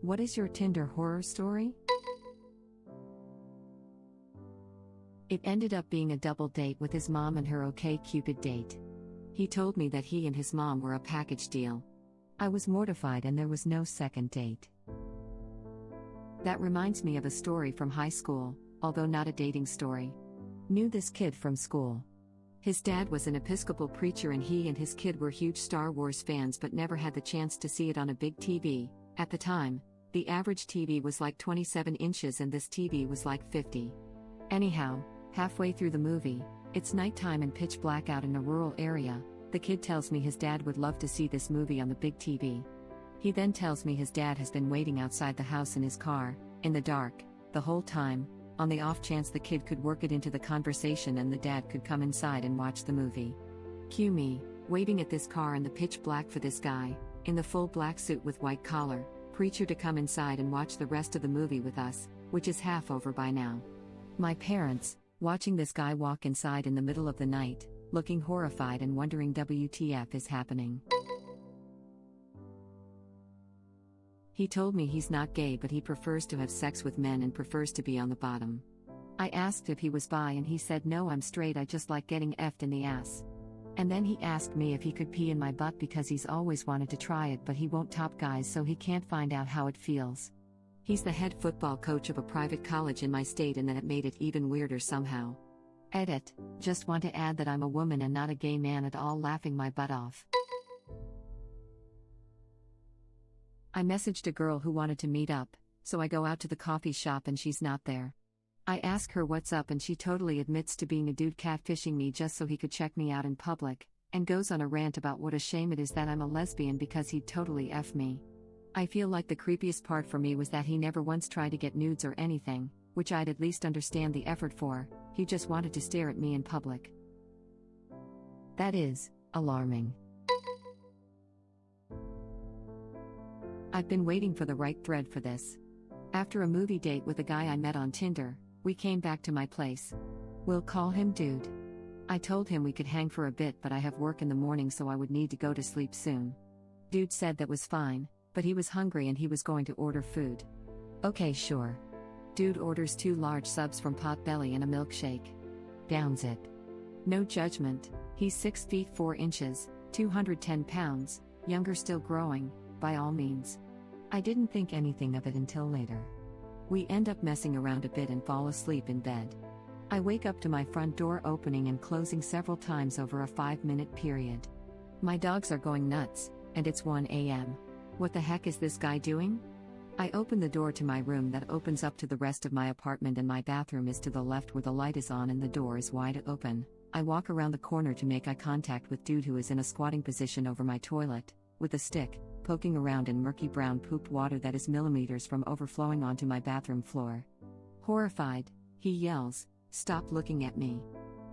What is your Tinder horror story? It ended up being a double date with his mom and her OkCupid date. He told me that he and his mom were a package deal. I was mortified and there was no second date. That reminds me of a story from high school, although not a dating story. Knew this kid from school. His dad was an Episcopal preacher and he and his kid were huge Star Wars fans but never had the chance to see it on a big TV. At the time, the average TV was like 27 inches and this TV was like 50. Anyhow, halfway through the movie, it's nighttime and pitch black out in a rural area. The kid tells me his dad would love to see this movie on the big TV. He then tells me his dad has been waiting outside the house in his car, in the dark, the whole time, on the off chance the kid could work it into the conversation and the dad could come inside and watch the movie. Cue me, waving at this car in the pitch black for this guy, in the full black suit with white collar, preacher to come inside and watch the rest of the movie with us, which is half over by now. My parents, watching this guy walk inside in the middle of the night, looking horrified and wondering WTF is happening. He told me he's not gay but he prefers to have sex with men and prefers to be on the bottom. I asked if he was bi and he said no, I'm straight, I just like getting effed in the ass. And then he asked me if he could pee in my butt because he's always wanted to try it but he won't top guys so he can't find out how it feels. He's the head football coach of a private college in my state and that made it even weirder somehow. Edit, just want to add that I'm a woman and not a gay man at all, laughing my butt off. I messaged a girl who wanted to meet up, so I go out to the coffee shop and she's not there. I ask her what's up and she totally admits to being a dude catfishing me just so he could check me out in public, and goes on a rant about what a shame it is that I'm a lesbian because he'd totally F me. I feel like the creepiest part for me was that he never once tried to get nudes or anything, which I'd at least understand the effort for. He just wanted to stare at me in public. That is alarming. I've been waiting for the right thread for this. After a movie date with a guy I met on Tinder, we came back to my place. We'll call him Dude. I told him we could hang for a bit but I have work in the morning so I would need to go to sleep soon. Dude said that was fine, but he was hungry and he was going to order food. Okay, sure. Dude orders 2 large subs from Potbelly and a milkshake. Downs it. No judgment, he's 6 feet 4 inches, 210 pounds, younger still growing, by all means. I didn't think anything of it until later. We end up messing around a bit and fall asleep in bed. I wake up to my front door opening and closing several times over a 5-minute period. My dogs are going nuts, and it's 1 a.m. What the heck is this guy doing? I open the door to my room that opens up to the rest of my apartment and my bathroom is to the left where the light is on and the door is wide open. I walk around the corner to make eye contact with Dude who is in a squatting position over my toilet, with a stick, poking around in murky brown poop water that is millimeters from overflowing onto my bathroom floor. Horrified, he yells, "Stop looking at me.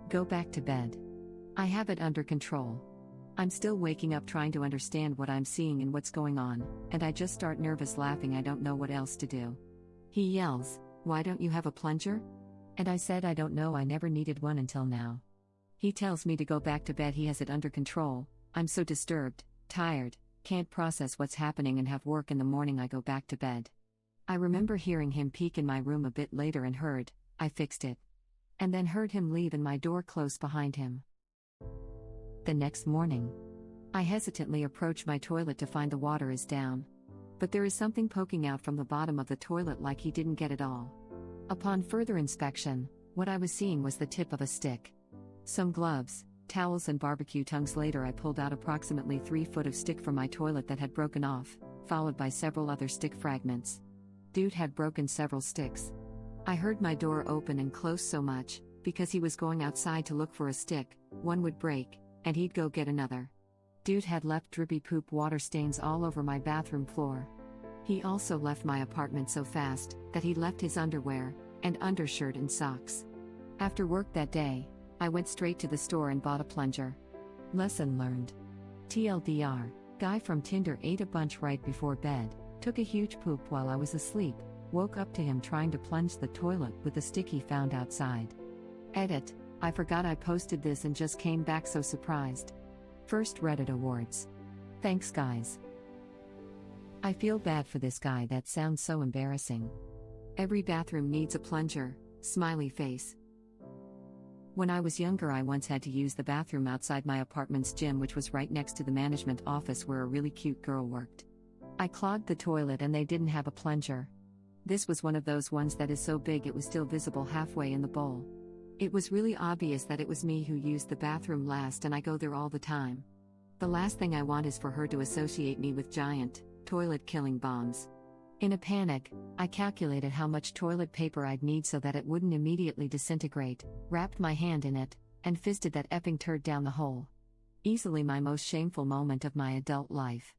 Go back to bed." I have it under control. I'm still waking up trying to understand what I'm seeing and what's going on, and I just start nervous laughing. I don't know what else to do. He yells, "Why don't you have a plunger?" And I said I don't know, I never needed one until now. He tells me to go back to bed, he has it under control. I'm so disturbed, tired, can't process what's happening and have work in the morning. I go back to bed. I remember hearing him peek in my room a bit later and heard, "I fixed it." And then heard him leave and my door close behind him. The next morning, I hesitantly approach my toilet to find the water is down. But there is something poking out from the bottom of the toilet like he didn't get it all. Upon further inspection, what I was seeing was the tip of a stick. Some gloves, towels and barbecue tongues. Later I pulled out approximately 3 foot of stick from my toilet that had broken off, followed by several other stick fragments. Dude had broken several sticks. I heard my door open and close so much, because he was going outside to look for a stick, one would break, and he'd go get another. Dude had left drippy poop water stains all over my bathroom floor. He also left my apartment so fast, that he left his underwear, and undershirt and socks. After work that day, I went straight to the store and bought a plunger. Lesson learned. TLDR, guy from Tinder ate a bunch right before bed, took a huge poop while I was asleep, woke up to him trying to plunge the toilet with the stick he found outside. Edit, I forgot I posted this and just came back so surprised. First Reddit Awards. Thanks guys. I feel bad for this guy, that sounds so embarrassing. Every bathroom needs a plunger, smiley face. When I was younger, I once had to use the bathroom outside my apartment's gym, which was right next to the management office where a really cute girl worked. I clogged the toilet and they didn't have a plunger. This was one of those ones that is so big it was still visible halfway in the bowl. It was really obvious that it was me who used the bathroom last, and I go there all the time. The last thing I want is for her to associate me with giant, toilet-killing bombs. In a panic, I calculated how much toilet paper I'd need so that it wouldn't immediately disintegrate, wrapped my hand in it, and fisted that epping turd down the hole. Easily my most shameful moment of my adult life.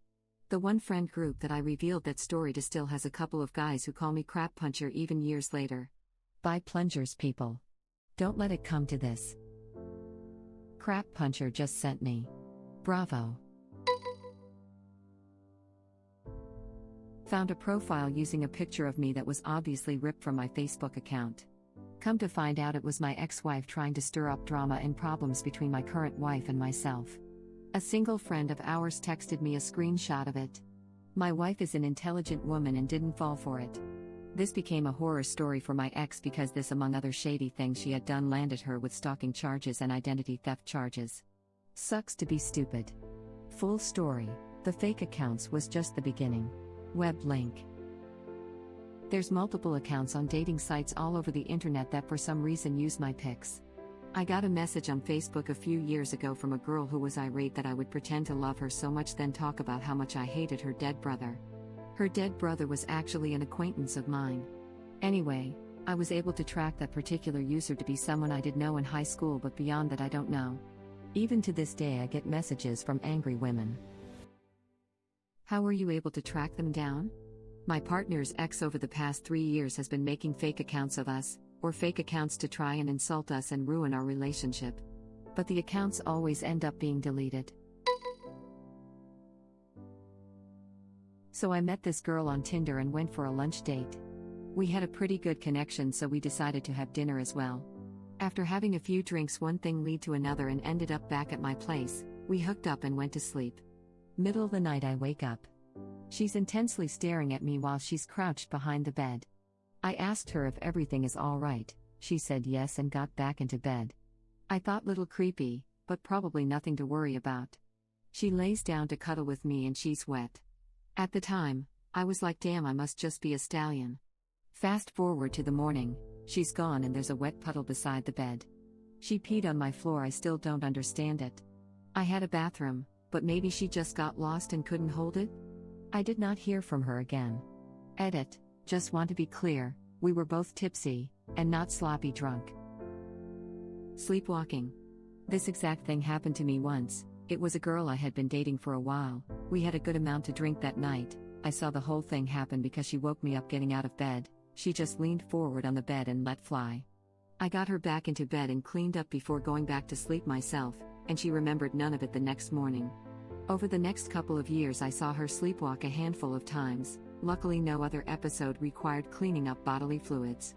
The one friend group that I revealed that story to still has a couple of guys who call me crap puncher even years later. Buy plungers, people. Don't let it come to this. Crap puncher just sent me. Bravo. Found a profile using a picture of me that was obviously ripped from my Facebook account. Come to find out, it was my ex-wife trying to stir up drama and problems between my current wife and myself. A single friend of ours texted me a screenshot of it. My wife is an intelligent woman and didn't fall for it. This became a horror story for my ex because this, among other shady things she had done, landed her with stalking charges and identity theft charges. Sucks to be stupid. Full story, the fake accounts was just the beginning. Web link. There's multiple accounts on dating sites all over the internet that for some reason use my pics. I got a message on Facebook a few years ago from a girl who was irate that I would pretend to love her so much, then talk about how much I hated her dead brother. Her dead brother was actually an acquaintance of mine. Anyway, I was able to track that particular user to be someone I did know in high school, but beyond that I don't know. Even to this day I get messages from angry women. How were you able to track them down? My partner's ex over the past 3 years has been making fake accounts of us, or fake accounts to try and insult us and ruin our relationship. But the accounts always end up being deleted. So I met this girl on Tinder and went for a lunch date. We had a pretty good connection, so we decided to have dinner as well. After having a few drinks, one thing led to another and ended up back at my place. We hooked up and went to sleep. Middle of the night I wake up. She's intensely staring at me while she's crouched behind the bed. I asked her if everything is all right. She said yes and got back into bed. I thought little creepy, but probably nothing to worry about. She lays down to cuddle with me and she's wet. At the time, I was like, damn, I must just be a stallion. Fast forward to the morning, she's gone and there's a wet puddle beside the bed. She peed on my floor. I still don't understand it. I had a bathroom, but maybe she just got lost and couldn't hold it? I did not hear from her again. Edit. Just want to be clear, we were both tipsy, and not sloppy drunk. Sleepwalking. This exact thing happened to me once. It was a girl I had been dating for a while. We had a good amount to drink that night. I saw the whole thing happen because she woke me up getting out of bed. She just leaned forward on the bed and let fly. I got her back into bed and cleaned up before going back to sleep myself, and she remembered none of it the next morning. Over the next couple of years I saw her sleepwalk a handful of times. Luckily no other episode required cleaning up bodily fluids.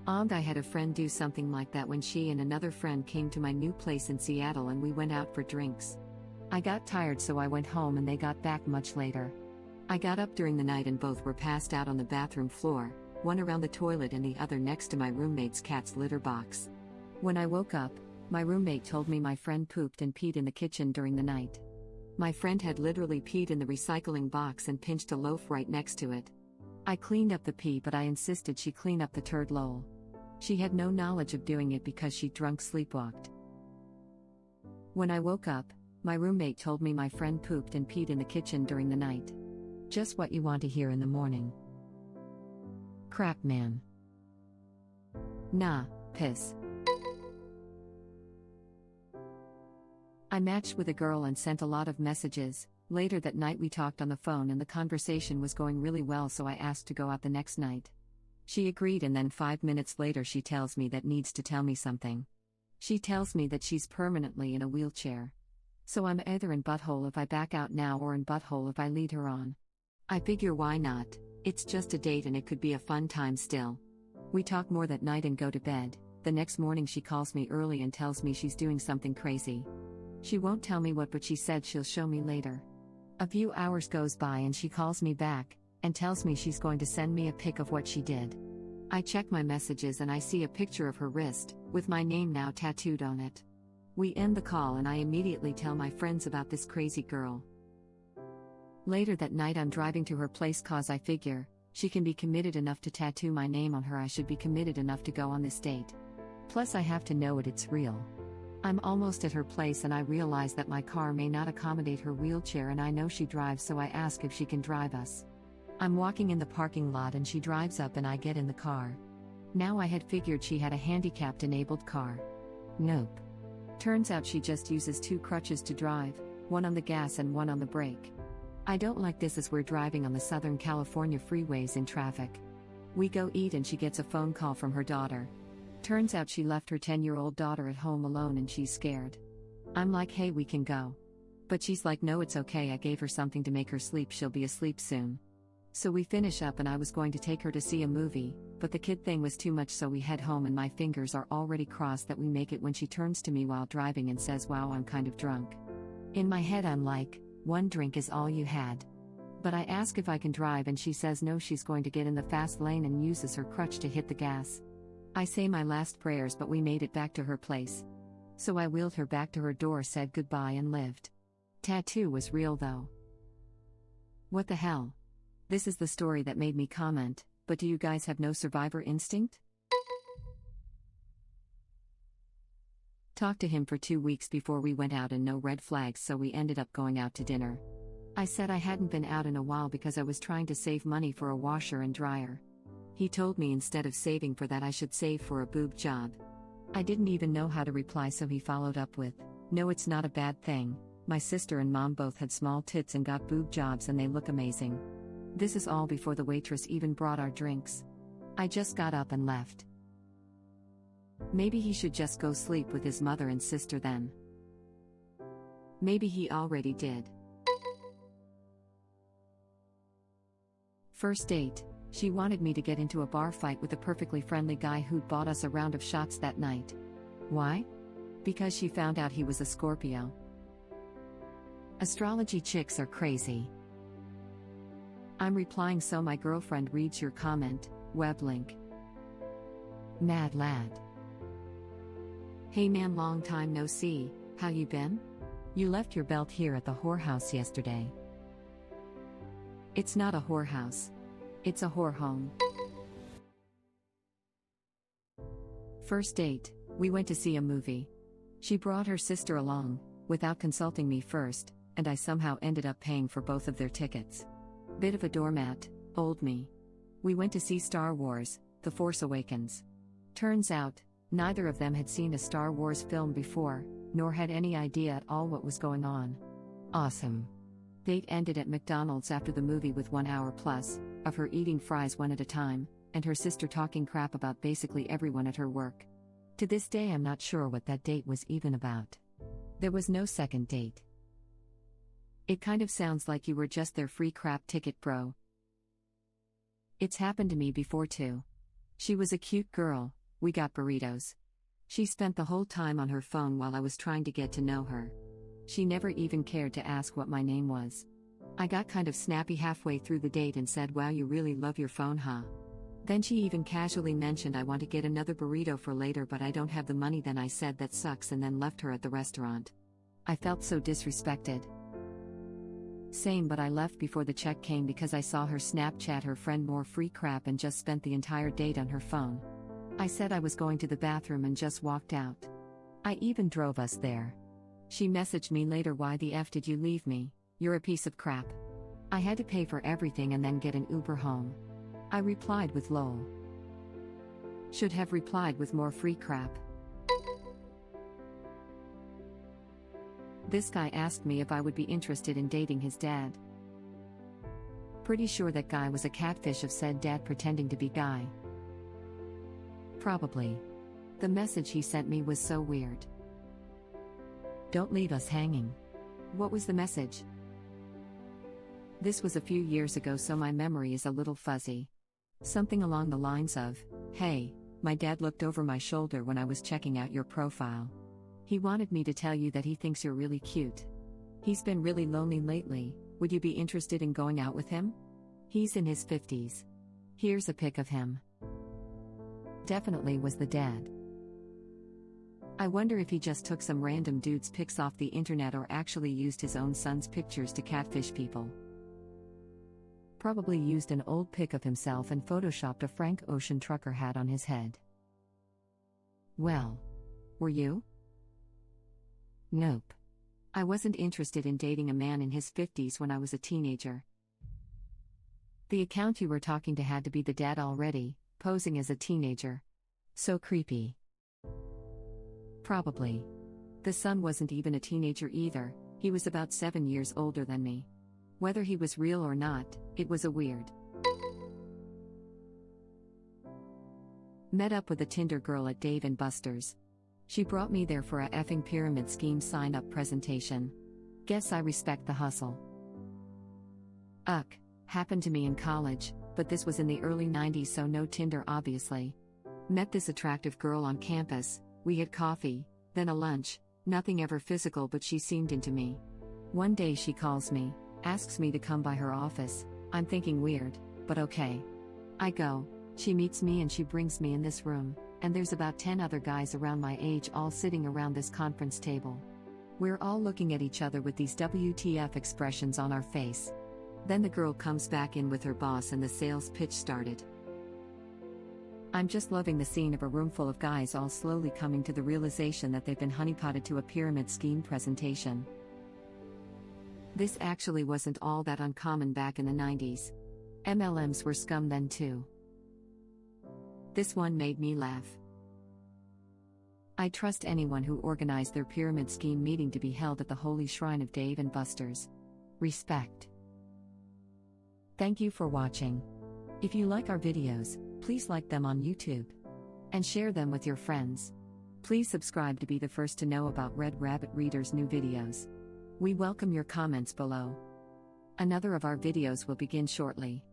I had a friend do something like that when she and another friend came to my new place in Seattle and we went out for drinks. I got tired so I went home and they got back much later. I got up during the night and both were passed out on the bathroom floor, one around the toilet and the other next to my roommate's cat's litter box. When I woke up, my roommate told me my friend pooped and peed in the kitchen during the night. My friend had literally peed in the recycling box and pinched a loaf right next to it. I cleaned up the pee, but I insisted she clean up the turd lol. She had no knowledge of doing it because she drunk sleepwalked. When I woke up, my roommate told me my friend pooped and peed in the kitchen during the night. Just what you want to hear in the morning. Crap, man. Nah, piss. I matched with a girl and sent a lot of messages. Later that night we talked on the phone and the conversation was going really well, so I asked to go out the next night. She agreed, and then 5 minutes later she tells me that needs to tell me something. She tells me that she's permanently in a wheelchair. So I'm either in butthole if I back out now or in butthole if I lead her on. I figure why not, it's just a date and it could be a fun time still. We talk more that night and go to bed. The next morning she calls me early and tells me she's doing something crazy. She won't tell me what, but she said she'll show me later. A few hours goes by and she calls me back and tells me she's going to send me a pic of what she did. I check my messages and I see a picture of her wrist, with my name now tattooed on it. We end the call and I immediately tell my friends about this crazy girl. Later that night I'm driving to her place cause I figure, she can be committed enough to tattoo my name on her, I should be committed enough to go on this date. Plus I have to know it's real. I'm almost at her place and I realize that my car may not accommodate her wheelchair and I know she drives, so I ask if she can drive us. I'm walking in the parking lot and she drives up and I get in the car. Now I had figured she had a handicapped-enabled car. Nope. Turns out she just uses 2 crutches to drive, one on the gas and one on the brake. I don't like this as we're driving on the Southern California freeways in traffic. We go eat and she gets a phone call from her daughter. Turns out she left her 10-year-old daughter at home alone and she's scared. I'm like, hey, we can go. But she's like, no, it's okay, I gave her something to make her sleep, she'll be asleep soon. So we finish up and I was going to take her to see a movie, but the kid thing was too much, so we head home and my fingers are already crossed that we make it when she turns to me while driving and says, wow, I'm kind of drunk. In my head I'm like, 1 drink is all you had. But I ask if I can drive and she says no, she's going to get in the fast lane and uses her crutch to hit the gas. I say my last prayers, but we made it back to her place. So I wheeled her back to her door, said goodbye and lived. Tattoo was real though. What the hell? This is the story that made me comment, but do you guys have no survivor instinct? Talked to him for 2 weeks before we went out and no red flags, so we ended up going out to dinner. I said I hadn't been out in a while because I was trying to save money for a washer and dryer. He told me instead of saving for that I should save for a boob job. I didn't even know how to reply, so he followed up with, no, it's not a bad thing. My sister and mom both had small tits and got boob jobs and they look amazing. This is all before the waitress even brought our drinks. I just got up and left. Maybe he should just go sleep with his mother and sister then. Maybe he already did. First date, she wanted me to get into a bar fight with a perfectly friendly guy who'd bought us a round of shots that night. Why? Because she found out he was a Scorpio. Astrology chicks are crazy. I'm replying, so my girlfriend reads your comment, web link. Mad lad. Hey man, long time no see, how you been? You left your belt here at the whorehouse yesterday. It's not a whorehouse. It's a whore home. First date, we went to see a movie. She brought her sister along, without consulting me first, and I somehow ended up paying for both of their tickets. Bit of a doormat, old me. We went to see Star Wars, The Force Awakens. Turns out, neither of them had seen a Star Wars film before, nor had any idea at all what was going on. Awesome. Date ended at McDonald's after the movie with 1 hour plus of her eating fries one at a time, and her sister talking crap about basically everyone at her work. To this day I'm not sure what that date was even about. There was no second date. It kind of sounds like you were just their free crap ticket, bro. It's happened to me before too. She was a cute girl, we got burritos. She spent the whole time on her phone while I was trying to get to know her. She never even cared to ask what my name was. I got kind of snappy halfway through the date and said, wow, you really love your phone, huh? Then she even casually mentioned, I want to get another burrito for later but I don't have the money. Then I said that sucks and then left her at the restaurant. I felt so disrespected. Same, but I left before the check came because I saw her Snapchat her friend more free crap and just spent the entire date on her phone. I said I was going to the bathroom and just walked out. I even drove us there. She messaged me later, why the F did you leave me? You're a piece of crap. I had to pay for everything and then get an Uber home. I replied with lol. Should have replied with more free crap. This guy asked me if I would be interested in dating his dad. Pretty sure that guy was a catfish of said dad pretending to be guy. Probably. The message he sent me was so weird. Don't leave us hanging. What was the message? This was a few years ago, so my memory is a little fuzzy. Something along the lines of, hey, my dad looked over my shoulder when I was checking out your profile. He wanted me to tell you that he thinks you're really cute. He's been really lonely lately, Would you be interested in going out with him? He's in his 50s. Here's a pic of him. Definitely was the dad. I wonder if he just took some random dude's pics off the internet or actually used his own son's pictures to catfish people. Probably used an old pic of himself and photoshopped a Frank Ocean trucker hat on his head. Well, were you? Nope. I wasn't interested in dating a man in his 50s when I was a teenager. The account you were talking to had to be the dad already, posing as a teenager. So creepy. Probably. The son wasn't even a teenager either, he was about 7 years older than me. Whether he was real or not, it was a weird. Met up with a Tinder girl at Dave & Buster's. She brought me there for a effing pyramid scheme sign-up presentation. Guess I respect the hustle. Happened to me in college, but this was in the early 90s, so no Tinder obviously. Met this attractive girl on campus, we had coffee, then a lunch, nothing ever physical, but she seemed into me. One day she calls me, asks me to come by her office. I'm thinking weird, but okay. I go, she meets me and she brings me in this room, and there's about 10 other guys around my age all sitting around this conference table. We're all looking at each other with these WTF expressions on our face. Then the girl comes back in with her boss and the sales pitch started. I'm just loving the scene of a room full of guys all slowly coming to the realization that they've been honeypotted to a pyramid scheme presentation. This actually wasn't all that uncommon back in the 90s. MLMs were scum then too. This one made me laugh. I trust anyone who organized their pyramid scheme meeting to be held at the holy shrine of Dave & Buster's. Respect. Thank you for watching. If you like our videos, please like them on YouTube. And share them with your friends. Please subscribe to be the first to know about Red Rabbit Reader's new videos. We welcome your comments below. Another of our videos will begin shortly.